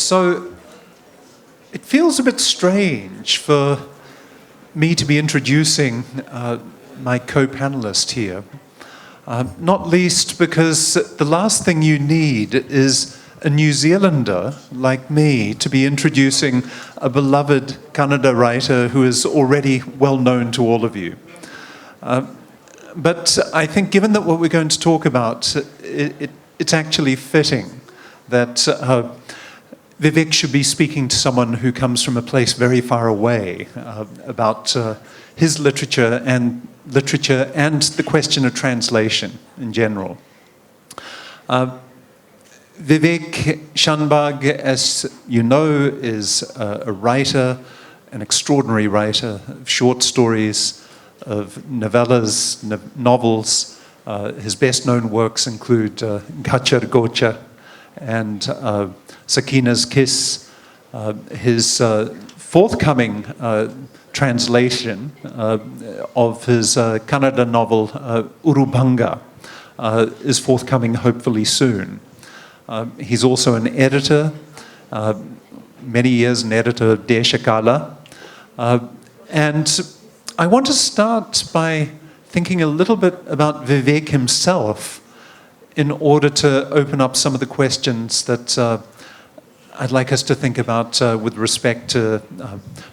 So it feels a bit strange for me to be introducing my co-panelist here, not least because the last thing you need is a New Zealander like me to be introducing a beloved Kannada writer who is already well known to all of you. But I think given that what we're going to talk about, it's actually fitting that Vivek should be speaking to someone who comes from a place very far away about his literature and the question of translation in general. Vivek Shanbhag, as you know, is a writer, an extraordinary writer of short stories, of novellas, novels. His best-known works include Gachar Gochar and Sakina's Kiss. His forthcoming translation of his Kannada novel Urubanga is forthcoming hopefully soon. He's also an editor, many years an editor of Deshakala. And I want to start by thinking a little bit about Vivek himself in order to open up some of the questions that I'd like us to think about with respect to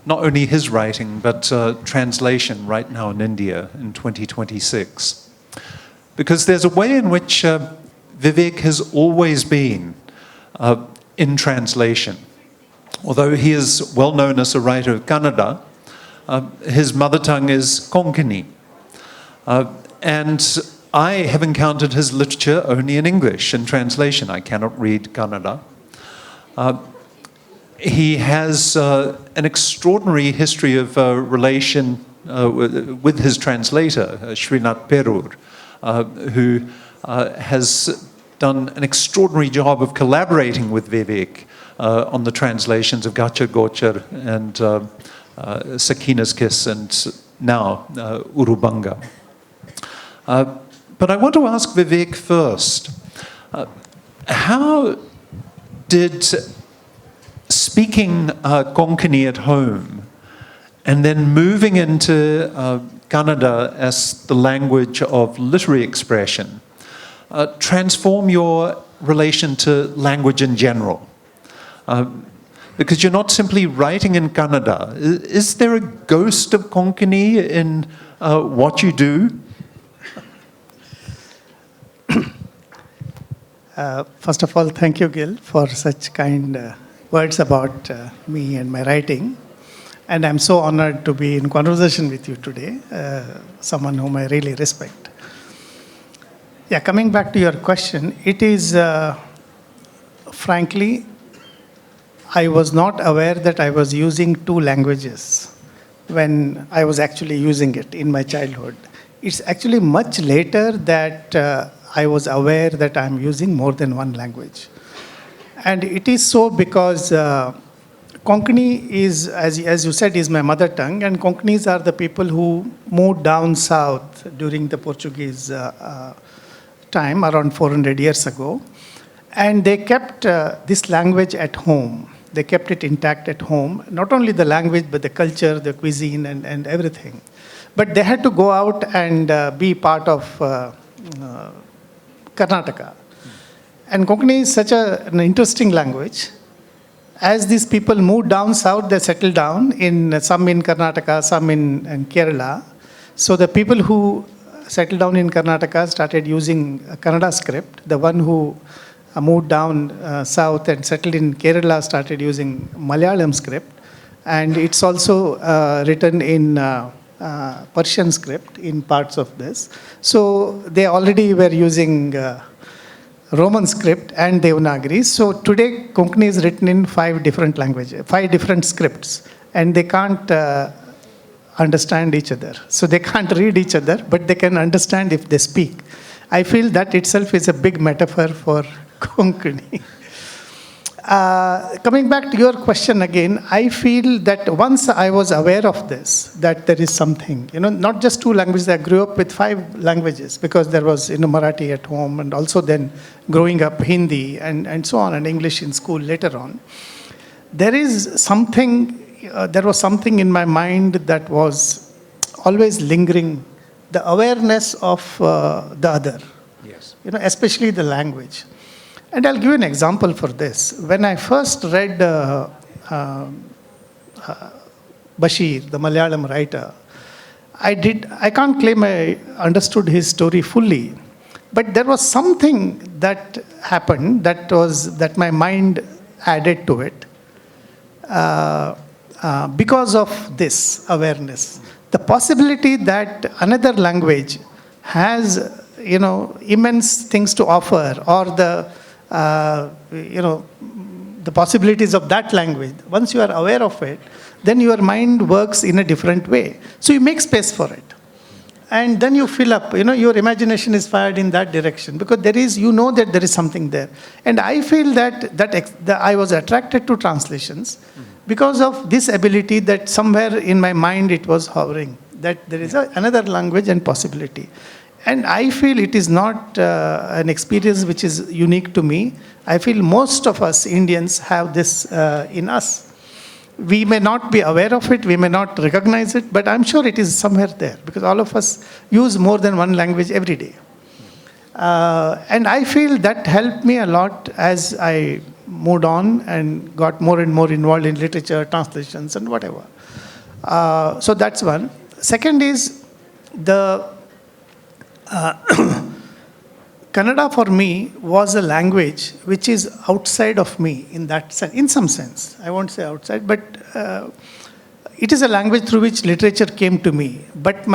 not only his writing, but translation right now in India in 2026. Because there's a way in which Vivek has always been in translation. Although he is well known as a writer of Kannada, his mother tongue is Konkani. And I have encountered his literature only in English, in translation. I cannot read Kannada. He has an extraordinary history of relation with his translator, Srinath Perur, who has done an extraordinary job of collaborating with Vivek on the translations of Gachar Gochar and Sakina's Kiss and now Urubanga. But I want to ask Vivek first, how did speaking Konkani at home and then moving into Kannada as the language of literary expression transform your relation to language in general? Because you're not simply writing in Kannada. Is there a ghost of Konkani in what you do? First of all, thank you, Gil, for such kind words about me and my writing. And I'm so honored to be in conversation with you today, someone whom I really respect. Yeah, coming back to your question, it is, frankly, I was not aware that I was using two languages when I was actually using it in my childhood. It's actually much later that I was aware that I'm using more than one language. And it is so because Konkani is, as you said, is my mother tongue, and Konkanis are the people who moved down south during the Portuguese time, around 400 years ago. And they kept this language at home. They kept it intact at home, not only the language, but the culture, the cuisine, and everything. But they had to go out and be part of Karnataka. And Konkani is such an interesting language. As these people moved down south, they settled down, some in Karnataka, some in Kerala. So the people who settled down in Karnataka started using Kannada script. The one who moved down south and settled in Kerala started using Malayalam script. And it's also written in Persian script in parts of this. So they already were using Roman script and Devanagari. So today Konkani is written in 5 different languages, 5 different scripts, and they can't understand each other. So they can't read each other, but they can understand if they speak. I feel that itself is a big metaphor for Konkani. Coming back to your question again, I feel that once I was aware of this, that there is something, not just 2 languages. I grew up with 5 languages because there was Marathi at home, and also then growing up Hindi and so on, and English in school later on. there is something, there was something in my mind that was always lingering, the awareness of the other, Yes. especially the language. And I'll give you an example for this. When I first read Bashir, the Malayalam writer, I can't claim I understood his story fully, but there was something that happened that my mind added to it because of this awareness. The possibility that another language has, immense things to offer, or the possibilities of that language. Once you are aware of it, then your mind works in a different way. So you make space for it. And then you fill up, your imagination is fired in that direction because that there is something there. And I feel that I was attracted to translations because of this ability that somewhere in my mind it was hovering, that there is another language and possibility. And I feel it is not an experience which is unique to me. I feel most of us Indians have this in us. We may not be aware of it, we may not recognize it, but I'm sure it is somewhere there because all of us use more than one language every day. And I feel that helped me a lot as I moved on and got more and more involved in literature, translations, and whatever. So that's one. Second is the Kannada for me was a language which is outside of me in that sense, in some sense. I won't say outside, but it is a language through which literature came to me. But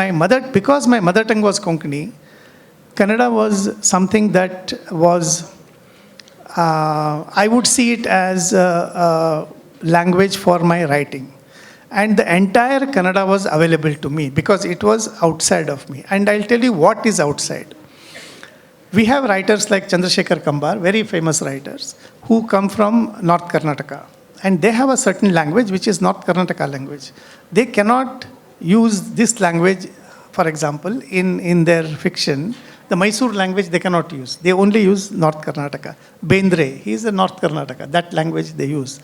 because my mother tongue was Konkani, Kannada was something that was, I would see it as a language for my writing. And the entire Kannada was available to me because it was outside of me. And I'll tell you what is outside. We have writers like Chandrasekhar Kambar, very famous writers, who come from North Karnataka. And they have a certain language which is North Karnataka language. They cannot use this language, for example, in their fiction. The Mysuru language they cannot use. They only use North Karnataka. Bendre, he is a North Karnataka. That language they use.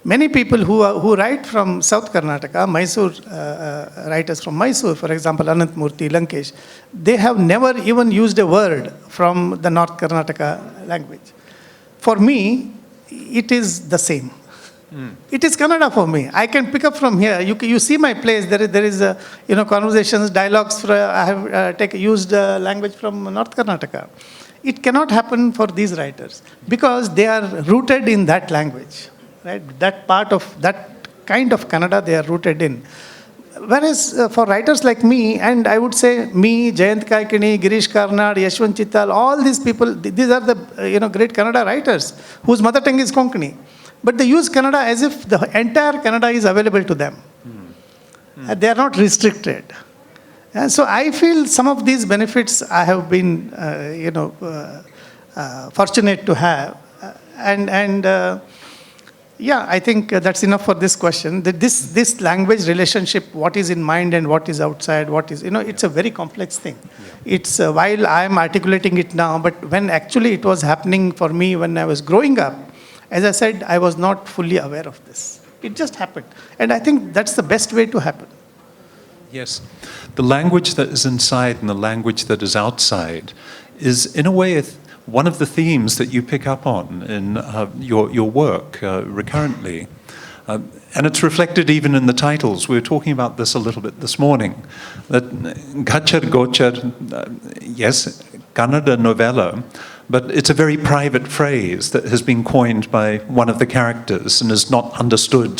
Many people who write from South Karnataka, Mysuru, writers from Mysuru, for example, Anantmurthy, Lankesh, they have never even used a word from the North Karnataka language. For me, it is the same. It is Kannada for me. I can pick up from here. You see my plays. There is conversations, dialogues. I have used language from North Karnataka. It cannot happen for these writers because they are rooted in that language. Right? That part of that kind of Kannada they are rooted in. Whereas for writers like me, and I would say me, Jayant Kaikini, Girish Karnad, Yashwant Chittal, all these people, these are the great Kannada writers whose mother tongue is Konkani. But they use Kannada as if the entire Kannada is available to them. They are not restricted. And so I feel some of these benefits I have been, fortunate to have. Yeah, I think that's enough for this question. That this language relationship, what is in mind and what is outside, it's a very complex thing. Yeah. It's while I am articulating it now, but when actually it was happening for me when I was growing up, as I said, I was not fully aware of this. It just happened. And I think that's the best way to happen. Yes. The language that is inside and the language that is outside is, in a way, one of the themes that you pick up on in your work recurrently. And it's reflected even in the titles. We were talking about this a little bit this morning. That Gachar Gochar, yes, Kannada novella, but it's a very private phrase that has been coined by one of the characters and is not understood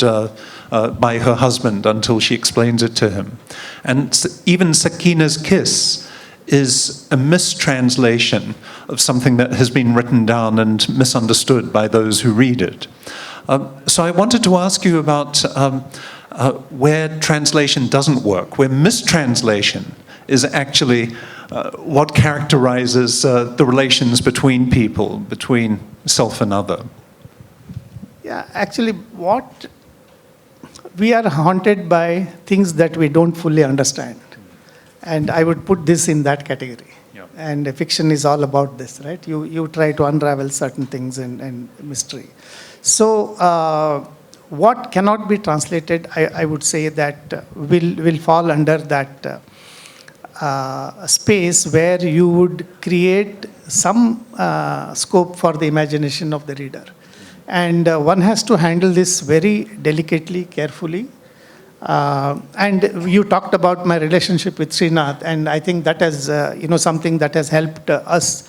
by her husband until she explains it to him. And even Sakina's kiss is a mistranslation of something that has been written down and misunderstood by those who read it. So I wanted to ask you about where translation doesn't work, where mistranslation is actually what characterizes the relations between people, between self and other. Yeah, actually, we are haunted by things that we don't fully understand. And I would put this in that category. Yeah. And fiction is all about this, right? You try to unravel certain things and mystery. So what cannot be translated, I would say that will fall under that space where you would create some scope for the imagination of the reader. And one has to handle this very delicately, carefully. And you talked about my relationship with Srinath, and I think that has, something that has helped us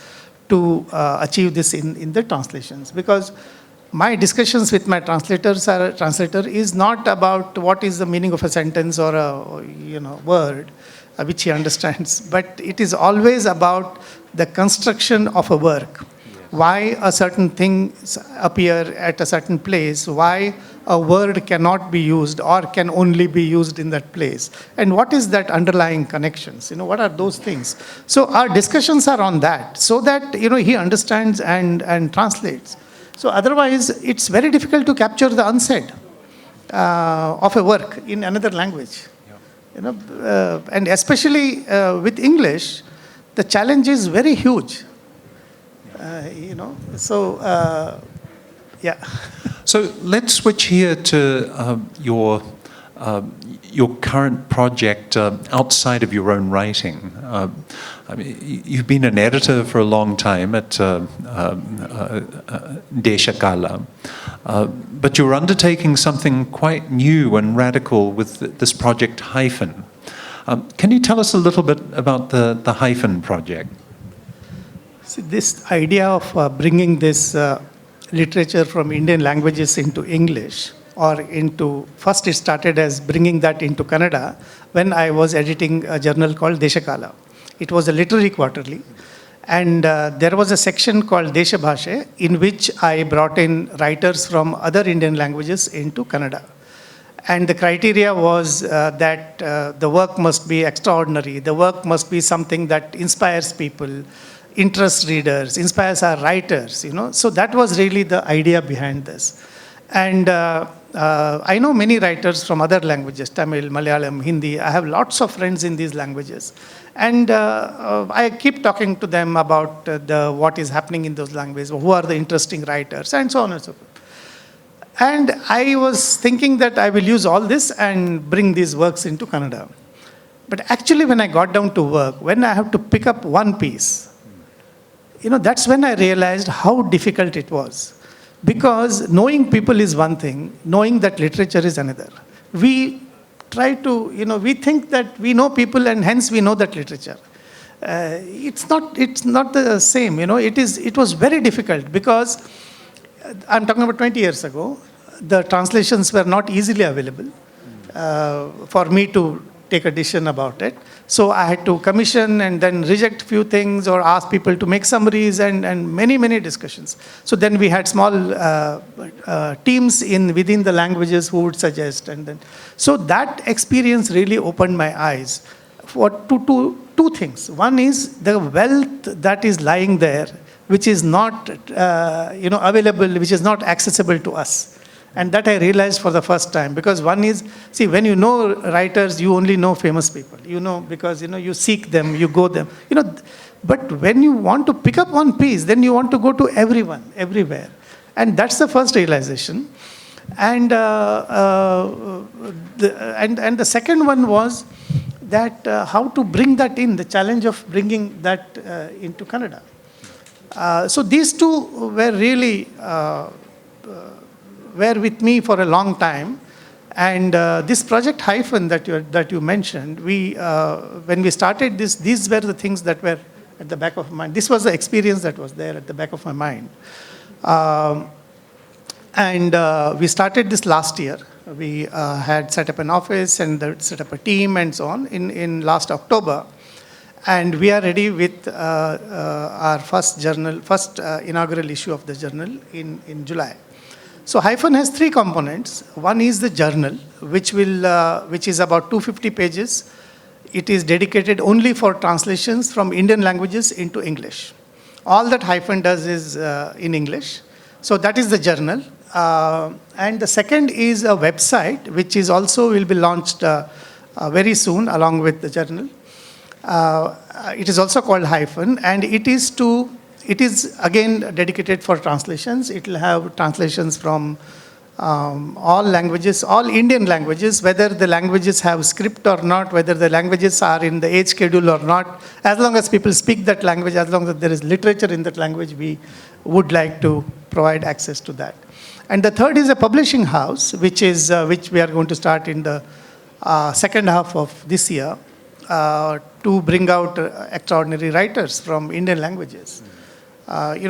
to achieve this in the translations. Because my discussions with my translator is not about what is the meaning of a sentence or a word which he understands, but it is always about the construction of a work. Why a certain thing appear at a certain place, why a word cannot be used or can only be used in that place, and what is that underlying connections, what are those things. So our discussions are on that, so that he understands and translates. So otherwise it's very difficult to capture the unsaid of a work in another language. And especially with English, the challenge is very huge. Yeah. So let's switch here to your current project outside of your own writing. You've been an editor for a long time at Deshakala, but you're undertaking something quite new and radical with this project Hyphen. Can you tell us a little bit about the Hyphen project? See, this idea of bringing this literature from Indian languages into English, first it started as bringing that into Kannada when I was editing a journal called Deshakala. It was a literary quarterly, and there was a section called Desha Bhashe in which I brought in writers from other Indian languages into Kannada. And the criteria was that the work must be extraordinary, the work must be something that inspires people, interests readers, inspires our writers, So that was really the idea behind this. And I know many writers from other languages, Tamil, Malayalam, Hindi. I have lots of friends in these languages. And I keep talking to them about what is happening in those languages, who are the interesting writers, and so on and so forth. And I was thinking that I will use all this and bring these works into Kannada. But actually, when I got down to work, when I have to pick up one piece, that's when I realized how difficult it was. Because knowing people is one thing, knowing that literature is another. We try to, we think that we know people and hence we know that literature. It's not the same, it was very difficult because I'm talking about 20 years ago, the translations were not easily available for me to take a decision about it. So I had to commission and then reject few things or ask people to make summaries and many, many discussions. So then we had small teams within the languages who would suggest. So that experience really opened my eyes for two things. One is the wealth that is lying there, which is not available, which is not accessible to us. And that I realized for the first time, because one is, see, when you know writers, you only know famous people, because, you seek them, you go them, but when you want to pick up one piece, then you want to go to everyone, everywhere. And that's the first realization. And the second one was that how to bring that in, the challenge of bringing that into Kannada. So these two were really were with me for a long time, and this project Hyphen that you mentioned, when we started this, these were the things that were at the back of my mind. This was the experience that was there at the back of my mind, and we started this last year. We had set up an office and set up a team and so on in last October, and we are ready with our first inaugural issue of the journal in July. So Hyphen has three components. One is the journal, which is about 250 pages. It is dedicated only for translations from Indian languages into English. All that Hyphen does is in English. So that is the journal. And the second is a website, which is also will be launched very soon along with the journal. It is also called Hyphen, and it is again dedicated for translations. It will have translations from all languages, all Indian languages, whether the languages have script or not, whether the languages are in the age schedule or not, as long as people speak that language, as long as there is literature in that language, we would like to provide access to that. And the third is a publishing house, which we are going to start in the second half of this year to bring out extraordinary writers from Indian languages.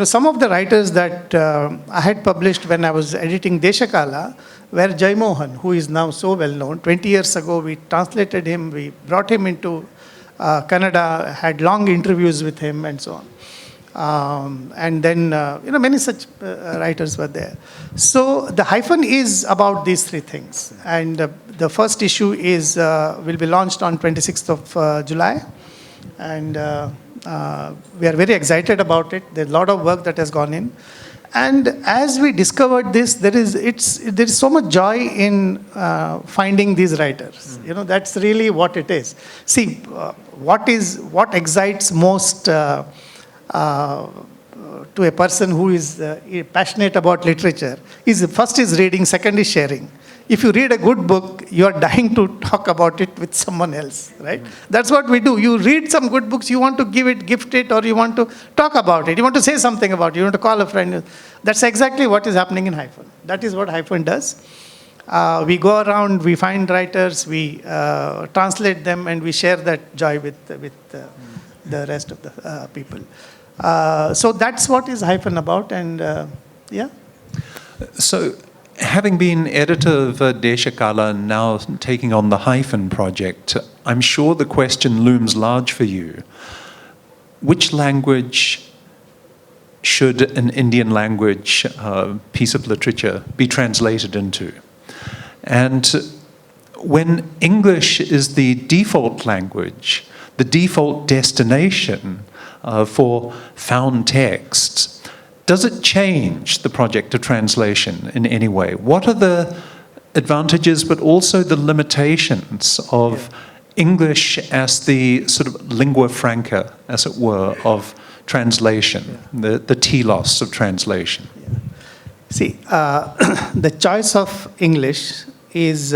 Some of the writers that I had published when I was editing Deshakala were Jai Mohan, who is now so well known. 20 years ago, we translated him, we brought him into Kannada, had long interviews with him, and so on. And then, many such writers were there. So the Hyphen is about these three things. And the first issue will be launched on 26th of July. And we are very excited about it. There's a lot of work that has gone in. And as we discovered this, there is so much joy in finding these writers. That's really what it is. See, what excites most to a person who is passionate about literature is first is reading, second is sharing. If you read a good book, you are dying to talk about it with someone else, right? That's what we do. You read some good books, you want to gift it, or you want to talk about it. You want to say something about it. You want to call a friend. That's exactly what is happening in Hyphen. That is what Hyphen does. We go around, we find writers, we translate them, and we share that joy with the rest of the people. So that's what is Hyphen about, and yeah. So, having been editor of Deshakala and now taking on the Hyphen project, I'm sure the question looms large for you. Which language should an Indian language piece of literature be translated into? And when English is the default language, the default destination for found texts, does it change the project of translation in any way? What are the advantages but also the limitations of English as the sort of lingua franca, as it were, of translation, the telos of translation? See, the choice of English is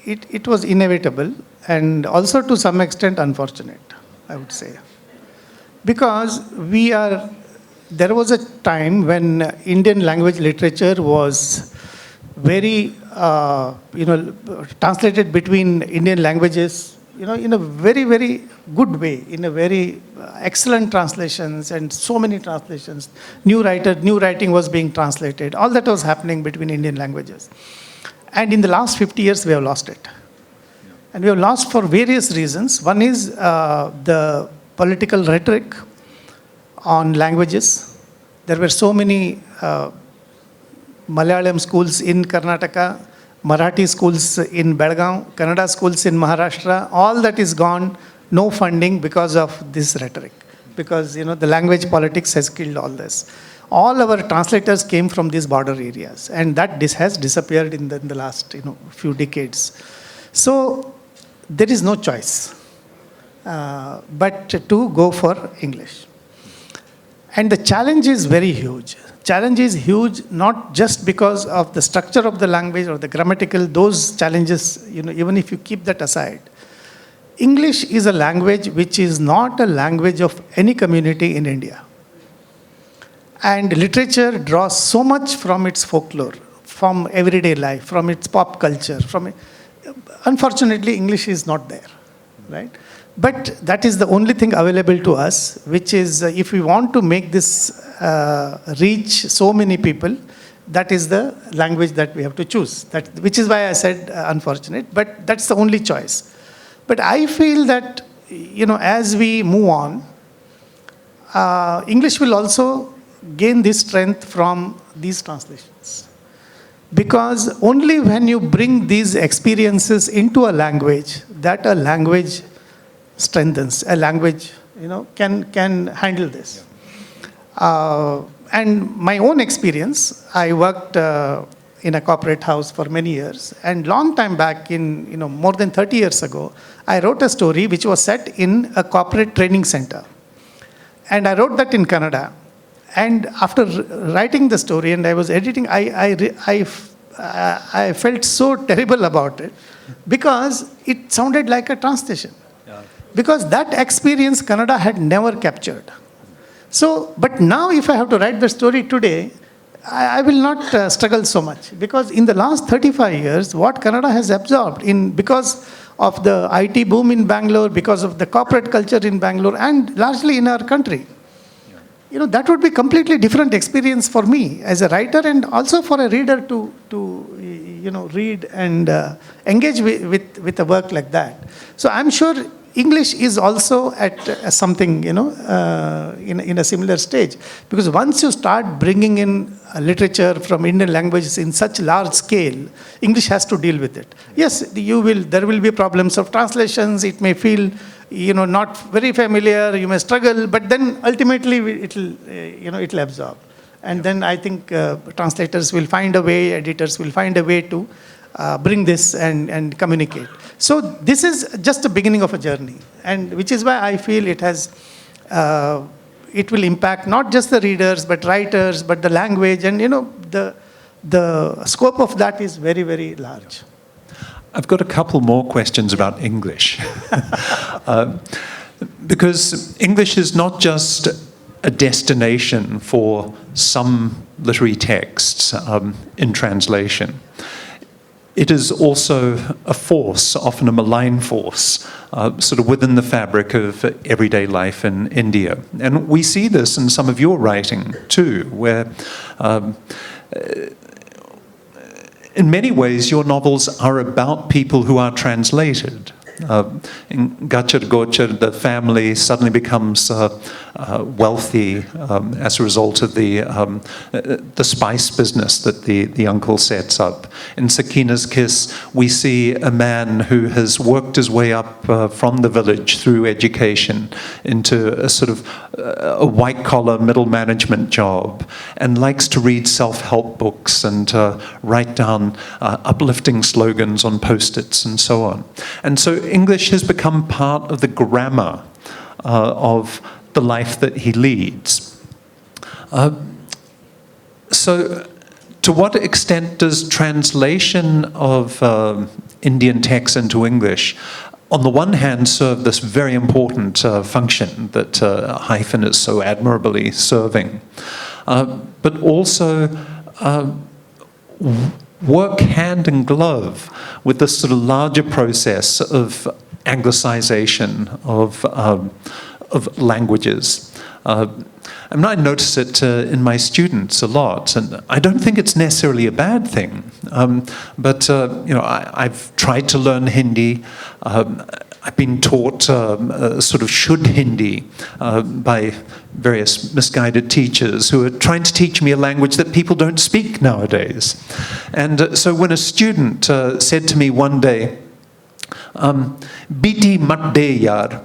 it was inevitable and also to some extent unfortunate, I would say. Because there was a time when Indian language literature was very, translated between Indian languages, in a very, very good way, in a very excellent translations and so many translations. New writing was being translated. All that was happening between Indian languages. And in the last 50 years, we have lost it. And we have lost for various reasons. One is the political rhetoric on languages. There were so many Malayalam schools in Karnataka, Marathi schools in Belgaum, Kannada schools in Maharashtra. All that is gone, no funding because of this rhetoric. Because the language politics has killed all this. All our translators came from these border areas, and this has disappeared in the last few decades. So there is no choice but to go for English. And the challenge is very huge. Challenge is huge not just because of the structure of the language or the grammatical, those challenges, even if you keep that aside. English is a language which is not a language of any community in India. And literature draws so much from its folklore, from everyday life, from its pop culture. Unfortunately, English is not there, right? But that is the only thing available to us, which is if we want to make this reach so many people, that is the language that we have to choose. Which is why I said unfortunate, but that's the only choice. But I feel that, as we move on, English will also gain this strength from these translations. Because only when you bring these experiences into a language, that a language strengthens, a language, can handle this. And my own experience, I worked in a corporate house for many years. And long time back, more than 30 years ago, I wrote a story which was set in a corporate training center. And I wrote that in Kannada. And after writing the story and I was editing, I felt so terrible about it because it sounded like a translation. Yeah. Because that experience Kannada had never captured. So, but now if I have to write the story today, I will not struggle so much because in the last 35 years, what Kannada has absorbed because of the IT boom in Bangalore, because of the corporate culture in Bangalore, and largely in our country, that would be completely different experience for me as a writer and also for a reader to read and engage with a work like that. So I'm sure English is also at something, in a similar stage. Because once you start bringing in literature from Indian languages in such large scale, English has to deal with it. Yes, there will be problems of translations. It may feel, not very familiar. You may struggle, but then ultimately it'll absorb. And then I think translators will find a way, editors will find a way to bring this and communicate. So this is just the beginning of a journey, and which is why I feel it will impact not just the readers, but writers, but the language, and the scope of that is very, very large. I've got a couple more questions about English. Because English is not just a destination for some literary texts in translation. It is also a force, often a malign force, sort of within the fabric of everyday life in India. And we see this in some of your writing too, where in many ways your novels are about people who are translated. In Gachar Gochar, the family suddenly becomes wealthy as a result of the spice business that the uncle sets up. In Sakina's Kiss, we see a man who has worked his way up from the village through education into a sort of a white-collar middle management job and likes to read self-help books and write down uplifting slogans on post-its and so on. And so English has become part of the grammar of the life that he leads. So to what extent does translation of Indian texts into English, on the one hand, serve this very important function that Hyphen is so admirably serving, but also work hand in glove with this sort of larger process of anglicization of languages. I mean, I notice it in my students a lot, and I don't think it's necessarily a bad thing. But I've tried to learn Hindi. I've been taught sort of should Hindi by various misguided teachers who are trying to teach me a language that people don't speak nowadays. And so when a student said to me one day, "Biti mat de yaar,"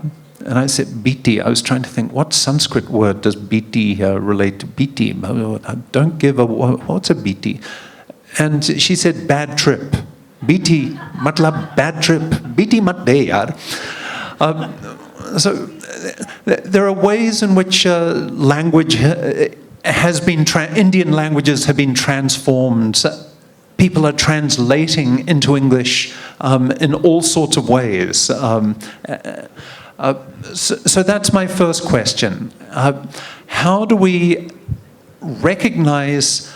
and I said, "Biti." I was trying to think, what Sanskrit word does biti relate to? Biti. Don't give a, what's a biti? And she said, "Bad trip." Biti, matlab bad trip. Biti mat de yaar. So there are ways in which language has been, Indian languages have been transformed. People are translating into English in all sorts of ways. So that's my first question. How do we recognize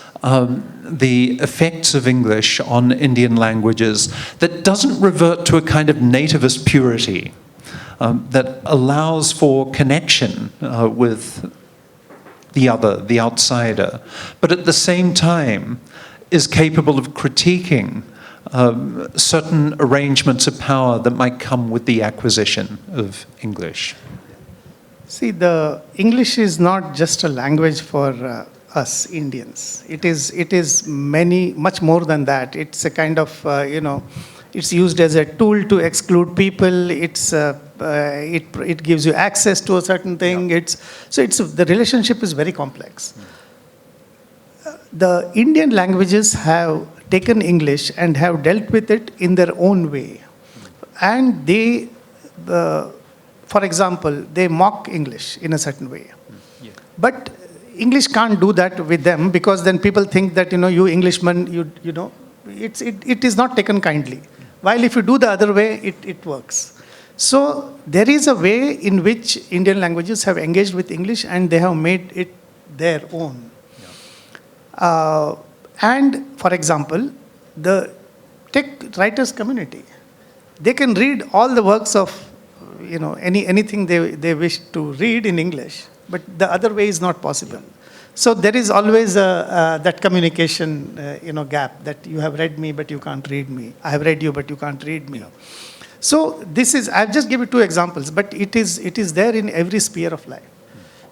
the effects of English on Indian languages that doesn't revert to a kind of nativist purity, that allows for connection with the other, the outsider, but at the same time is capable of critiquing certain arrangements of power that might come with the acquisition of English? See, the English is not just a language for us Indians. It is much more than that. It's a kind of, it's used as a tool to exclude people. It gives you access to a certain thing. Yeah. The relationship is very complex. The Indian languages have taken English and have dealt with it in their own way. And they, for example, they mock English in a certain way. Yeah. But English can't do that with them, because then people think that, you Englishmen, it is not taken kindly. While if you do the other way, it works. So there is a way in which Indian languages have engaged with English and they have made it their own. And for example, the tech writers community, they can read all the works of, anything they wish to read in English, but the other way is not possible. So there is always that communication, gap, that you have read me, but you can't read me. I have read you, but you can't read me. So this is, I've just given 2 examples, but it is there in every sphere of life.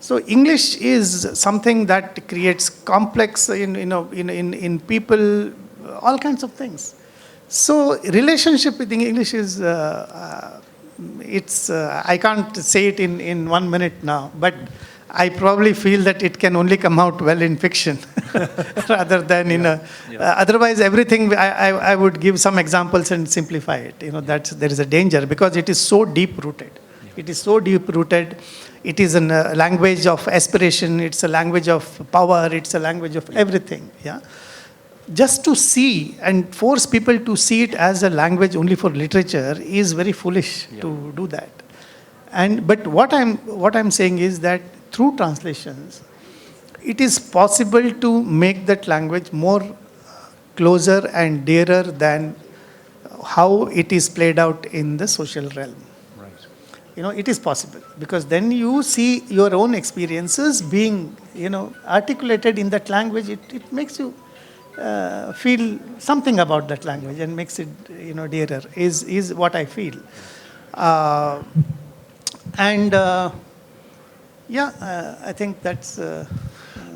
So English is something that creates complex, in people, all kinds of things. So relationship with English is, I can't say it in 1 minute now, but I probably feel that it can only come out well in fiction rather than in a... otherwise, everything, I would give some examples and simplify it. There is a danger, because it is so deep-rooted. It is so deep-rooted. It is a language of aspiration. It's a language of power. It's a language of everything. Yeah. Just to see and force people to see it as a language only for literature is very foolish to do that. But what I'm saying is that through translations, it is possible to make that language more closer and dearer than how it is played out in the social realm. Right. It is possible, because then you see your own experiences being, articulated in that language. It makes you feel something about that language and makes it, dearer, is what I feel. I think that's...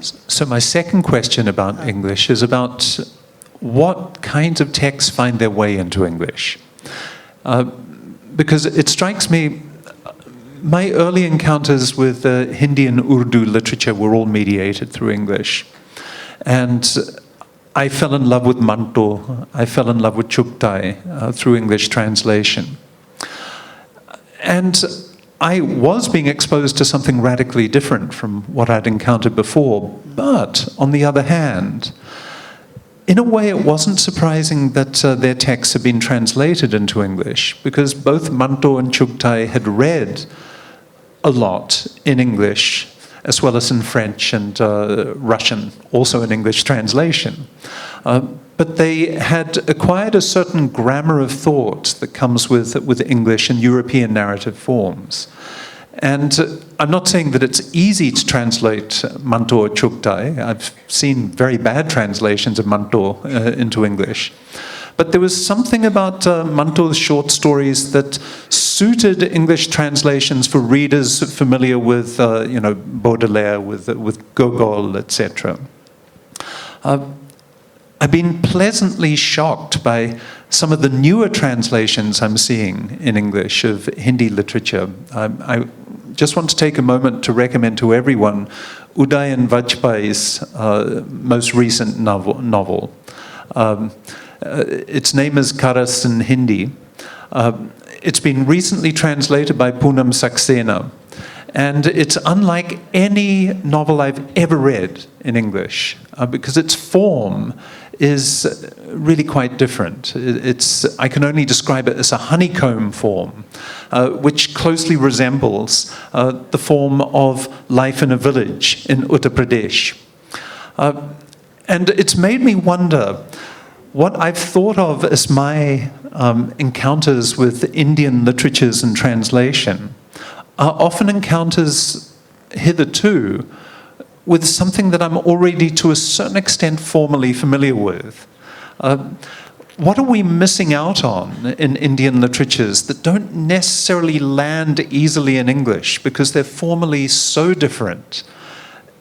So my second question about English is about what kinds of texts find their way into English. Because it strikes me, my early encounters with Hindi and Urdu literature were all mediated through English. And I fell in love with Manto, I fell in love with Chugtai through English translation. And I was being exposed to something radically different from what I'd encountered before. But, on the other hand, in a way it wasn't surprising that their texts had been translated into English, because both Manto and Chugtai had read a lot in English, as well as in French and Russian, also in English translation. But they had acquired a certain grammar of thought that comes with English and European narrative forms. And I'm not saying that it's easy to translate Manto or Chugtai. I've seen very bad translations of Manto into English. But there was something about Manto's short stories that suited English translations for readers familiar with, Baudelaire, with Gogol, etc. I've been pleasantly shocked by some of the newer translations I'm seeing in English of Hindi literature. I just want to take a moment to recommend to everyone Udayan Vajpayee's most recent novel. Its name is Karas in Hindi. It's been recently translated by Poonam Saxena. And it's unlike any novel I've ever read in English, because its form is really quite different. I can only describe it as a honeycomb form, which closely resembles the form of life in a village in Uttar Pradesh. And it's made me wonder what I've thought of as my encounters with Indian literatures and translation are often encounters hitherto with something that I'm already to a certain extent formally familiar with. What are we missing out on in Indian literatures that don't necessarily land easily in English because they're formally so different,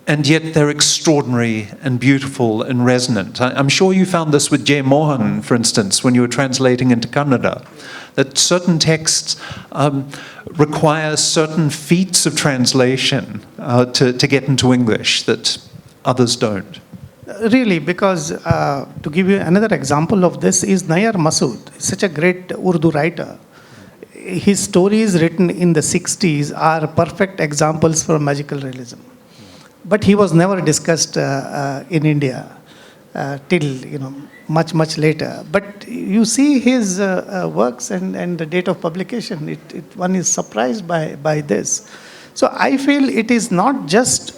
and yet they're extraordinary and beautiful and resonant? I'm sure you found this with Jay Mohan, for instance, when you were translating into Kannada, that certain texts require certain feats of translation to get into English that others don't. Really, because to give you another example of this is Nayar Masood, such a great Urdu writer. His stories written in the 60s are perfect examples for magical realism. but he was never discussed in India till much later. But you see his works and the date of publication. One is surprised by this. So I feel it is not just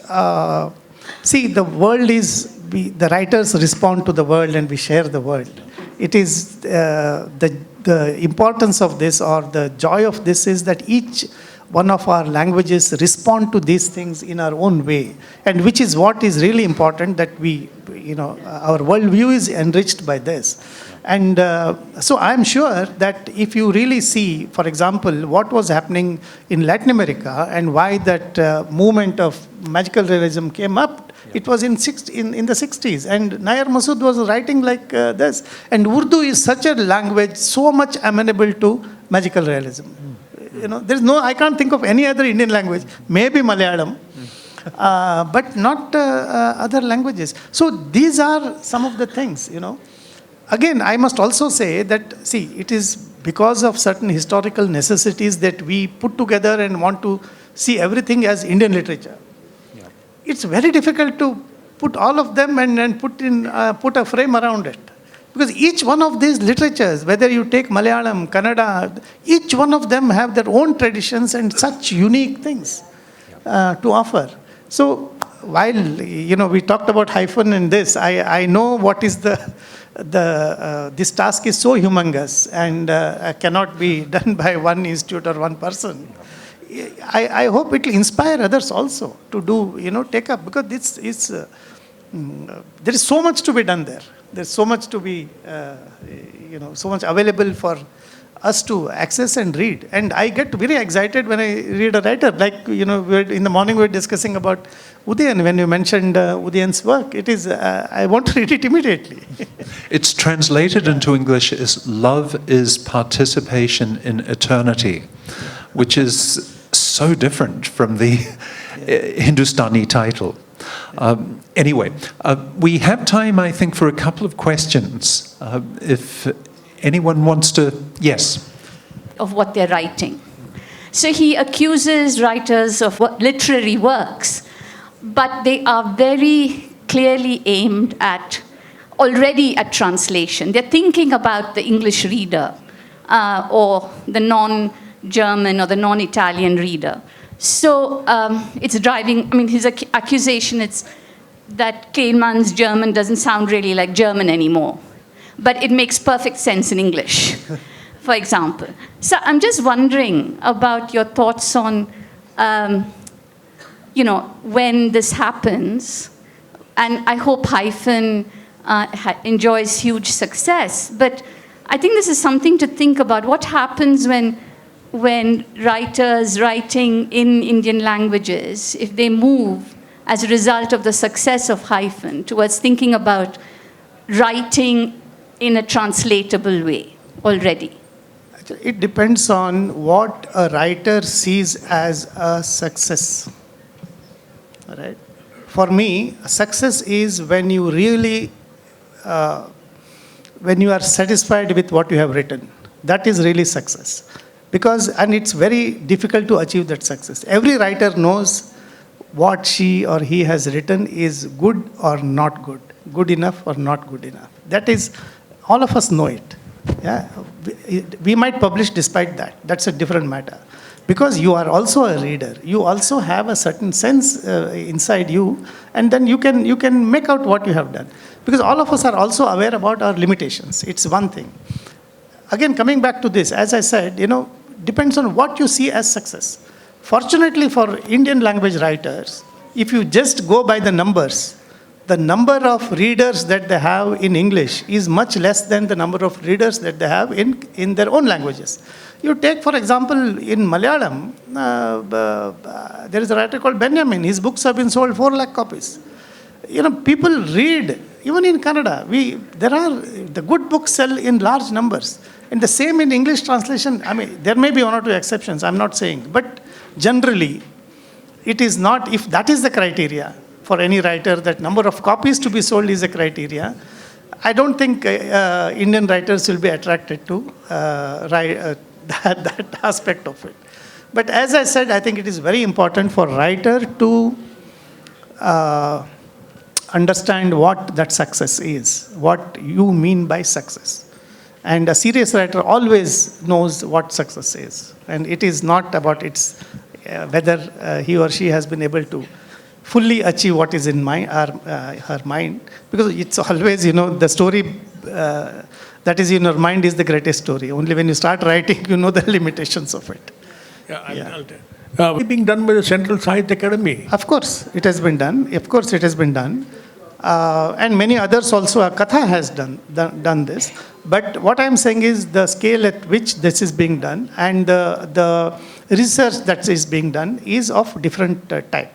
see, the world is the writers respond to the world and we share the world. It is the importance of this, or the joy of this, is that each one of our languages respond to these things in our own way, and which is what is really important, that we, our worldview is enriched by this. And so I'm sure that if you really see, for example, what was happening in Latin America and why that movement of magical realism came up, it was in the 60s. And Nayar Masood was writing like this. And Urdu is such a language so much amenable to magical realism. There's I can't think of any other Indian language, maybe Malayalam, but not other languages. So these are some of the things, Again, I must also say that, see, it is because of certain historical necessities that we put together and want to see everything as Indian literature. Yeah. It's very difficult to put all of them and put a frame around it. Because each one of these literatures, whether you take Malayalam, Kannada, each one of them have their own traditions and such unique things to offer. So while, we talked about Hyphen in this, I know what is this task is so humongous and cannot be done by one institute or one person. I hope it will inspire others also to do, take up, because there is so much to be done there. There's so much to be, so much available for us to access and read. And I get very excited when I read a writer. Like, in the morning we were discussing about Udayan. When you mentioned Udayan's work, it is, I want to read it immediately. It's translated into English as "Love is participation in eternity," which is so different from the Hindustani title. Anyway, we have time, I think, for a couple of questions. If anyone wants to, yes. Of what they're writing. So he accuses writers of literary works, but they are very clearly aimed at translation. They're thinking about the English reader or the non-German or the non-Italian reader. So it's driving, his accusation is that Kleman's German doesn't sound really like German anymore, but it makes perfect sense in English, for example. So I'm just wondering about your thoughts on, when this happens, and I hope Hyphen enjoys huge success, but I think this is something to think about. What happens when writers writing in Indian languages, if they move as a result of the success of Hyphen towards thinking about writing in a translatable way already? It depends on what a writer sees as a success. All right? For me, success is when you really, when you are satisfied with what you have written. That is really success. And it's very difficult to achieve that success. Every writer knows what she or he has written is good or not good, good enough or not good enough. That is, all of us know it. Yeah? We might publish despite that. That's a different matter. Because you are also a reader. You also have a certain sense inside you, and then you can make out what you have done. Because all of us are also aware about our limitations. It's one thing. Again, coming back to this, as I said, depends on what you see as success. Fortunately for Indian language writers, if you just go by the numbers, the number of readers that they have in English is much less than the number of readers that they have in their own languages. You take, for example, in Malayalam, there is a writer called Benjamin. His books have been sold 4 lakh copies. People read, even in Kannada, the good books sell in large numbers. And the same in English translation. There may be one or two exceptions, I'm not saying. But generally, it is not, if that is the criteria for any writer, that number of copies to be sold is a criteria, I don't think Indian writers will be attracted to that aspect of it. But as I said, I think it is very important for writer to understand what that success is, what you mean by success. And a serious writer always knows what success is. And it is not about its whether he or she has been able to fully achieve what is in her mind. Because it's always, the story that is in your mind is the greatest story. Only when you start writing, you know the limitations of it. I'll tell. Being done by the Central Sahitya Academy. Of course, it has been done. And many others also, Katha has done this. But what I'm saying is the scale at which this is being done and the research that is being done is of different type.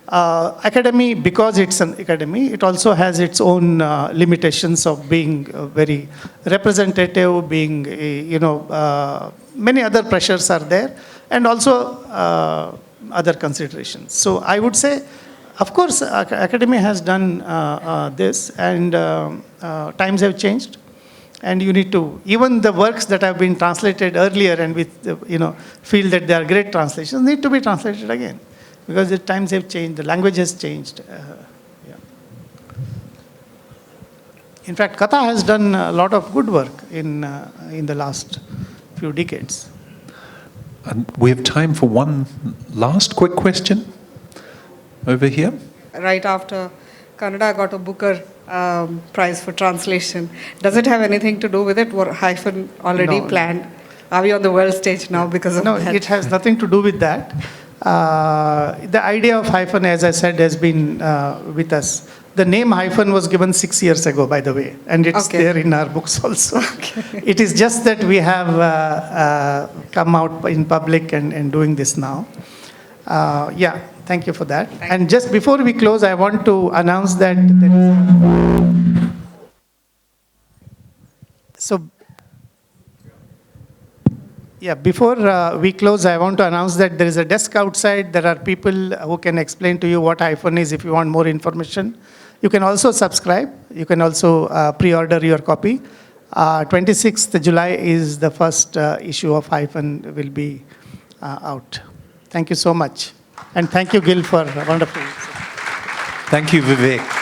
Academy, because it's an academy, it also has its own limitations of being very representative, being, many other pressures are there, and also other considerations. So I would say, of course, academy has done this, and times have changed. And you need to, even the works that have been translated earlier and with, feel that they are great translations, need to be translated again. Because the times have changed, the language has changed. In fact, Katha has done a lot of good work in the last few decades. And we have time for one last quick question over here. Right after Kannada got a Booker Prize for translation, does it have anything to do with it? Were Hyphen already planned? Are we on the world stage now because of that? No, it has nothing to do with that. The idea of Hyphen, as I said, has been with us. The name Hyphen was given 6 years ago, by the way, and it's there in our books also. Okay. It is just that we have come out in public and doing this now. Thank you for that. And just before we close, I want to announce that before we close, I want to announce that there is a desk outside. There are people who can explain to you what Hyphen is if you want more information. You can also subscribe. You can also pre-order your copy. 26th July is the first issue of Hyphen will be out. Thank you so much. And thank you, Gil, for wonderful. Thank you, Vivek.